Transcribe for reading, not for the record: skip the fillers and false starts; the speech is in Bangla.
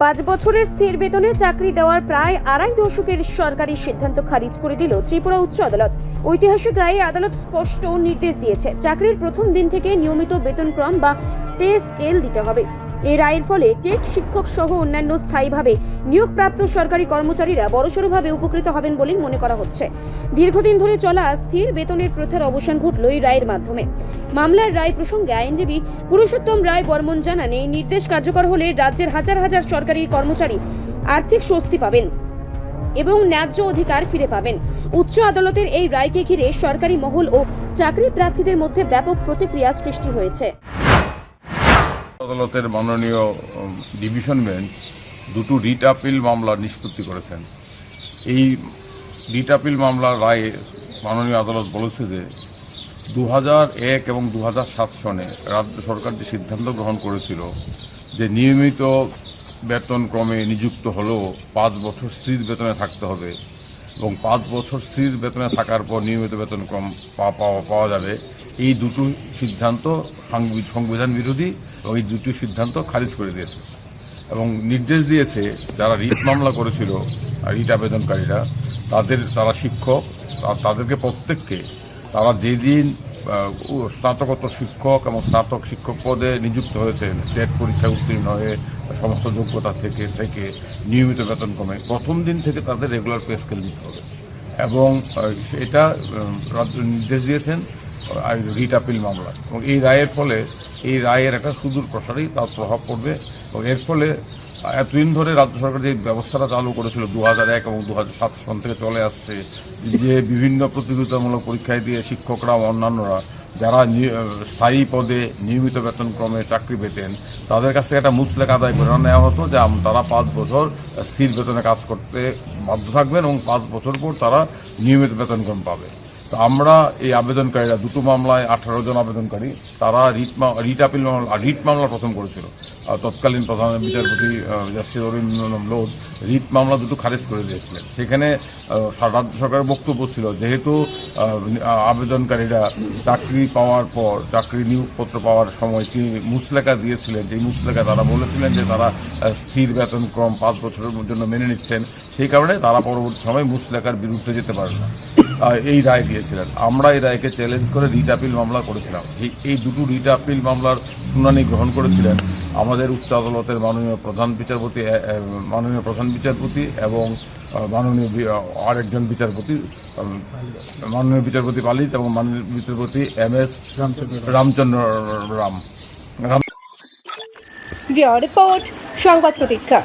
5 বছরের স্থির বেতনে চাকরি দেওয়ার প্রায় আড়াই দশকের সরকারি সিদ্ধান্ত খারিজ করে দিল ত্রিপুরা উচ্চ আদালত। ঐতিহাসিক রায়ে আদালত স্পষ্ট নির্দেশ দিয়েছে, চাকরির প্রথম দিন থেকে নিয়মিত বেতনক্রম বা পে স্কেল দিতে হবে। এই রায়ের ফলে টেট শিক্ষক সহ অন্যান্য স্থায়ীভাবে নিয়োগপ্রাপ্ত সরকারি কর্মচারীরা বড়সড়ভাবে উপকৃত হবেন বলেই মনে করা হচ্ছে। দীর্ঘদিন ধরে চলা স্থির বেতনের প্রথার অবসান ঘটল এই রায়ের মাধ্যমে। মামলার রায় প্রসঙ্গে আইনজীবী পুরুষোত্তম রায় বর্মন জানান, এই নির্দেশ কার্যকর হলে রাজ্যের হাজার হাজার সরকারি কর্মচারী আর্থিক স্বস্তি পাবেন এবং ন্যায্য অধিকার ফিরে পাবেন। উচ্চ আদালতের এই রায়কে ঘিরে সরকারি মহল ও চাকরি প্রার্থীদের মধ্যে ব্যাপক প্রতিক্রিয়া সৃষ্টি হয়েছে। আদালতের মাননীয় ডিভিশন বেঞ্চ দুটো রিট আপিল মামলা নিষ্পত্তি করেছেন। এই রিট আপিল মামলার রায়ে মাননীয় আদালত বলেছে যে 2001 এবং 2007 সনে রাজ্য সরকার যে সিদ্ধান্ত গ্রহণ করেছিল যে নিয়মিত বেতন ক্রমে নিযুক্ত হলেও 5 বছর স্থির বেতনে থাকতে হবে এবং 5 বছর স্থির বেতনে থাকার পর নিয়মিত বেতন ক্রম পাওয়া যাবে, এই দুটো সিদ্ধান্ত সংবিধান বিরোধী এবং এই দুটি সিদ্ধান্ত খারিজ করে দিয়েছে এবং নির্দেশ দিয়েছে যারা রিট মামলা করেছিল রিট আবেদনকারীরা তারা শিক্ষক, তাদেরকে প্রত্যেককে তারা যেদিন স্নাতকোত্তর শিক্ষক এবং স্নাতক শিক্ষক পদে নিযুক্ত হয়েছেন, টেট পরীক্ষায় উত্তীর্ণ হয়ে সমস্ত যোগ্যতা থেকে নিয়মিত বেতন কমে প্রথম দিন থেকে তাদের রেগুলার পে স্কেল দিতে হবে এবং এটা নির্দেশ দিয়েছেন রিট আপিল মামলা। এবং এই রায়ের ফলে এই রায়ের একটা সুদূর প্রসারী তার প্রভাব পড়বে এবং এর ফলে এতদিন ধরে রাজ্য সরকার যে ব্যবস্থাটা চালু করেছিল 2001 এবং 2007 সন থেকে চলে আসছে, যে বিভিন্ন প্রতিযোগিতামূলক পরীক্ষায় দিয়ে শিক্ষকরা অন্যান্যরা যারা স্থায়ী পদে নিয়মিত বেতন ক্রমে চাকরি পেতেন তাদের কাছ থেকে একটা মুচলেখা আদায় করে নেওয়া হতো যে তারা 5 বছর স্থির বেতনে কাজ করতে বাধ্য থাকবেন এবং 5 বছর পর তারা নিয়মিত বেতন ক্রম পাবে। তো আমরা এই আবেদনকারীরা দুটো মামলায় 18 জন আবেদনকারী তারা রিট মামলা প্রথম করেছিল। তৎকালীন প্রধান বিচারপতি জাস্টিস অরিন্দম লোধ রিট মামলা দুটো খারিজ করে দিয়েছিলেন। সেখানে রাজ্য সরকারের বক্তব্য ছিল যেহেতু আবেদনকারীরা চাকরি পাওয়ার পর চাকরি নিয়োগপত্র পাওয়ার সময় তিনি মুচলেখা দিয়েছিলেন, যে মুচলেখা তারা বলেছিলেন যে তারা স্থির বেতন ক্রম 5 বছরের জন্য মেনে নিচ্ছেন, সেই কারণে তারা পরবর্তী সময় মুচলেখার বিরুদ্ধে যেতে পারেন না, এই রায় দিয়েছিলেন। আমরা এই রায়কে চ্যালেঞ্জ করে রিট আপিল মামলা করেছিলাম। এই দুটো রিট আপিল মামলার শুনানি গ্রহণ করেছিলেন আমাদের উচ্চ আদালতের মাননীয় প্রধান বিচারপতি এবং আরেকজন বিচারপতি মাননীয় বিচারপতি পালিত এবং মাননীয় বিচারপতি MS রামচন্দ্র রাম। রিপোর্ট সংবাদ প্রতীক্ষা।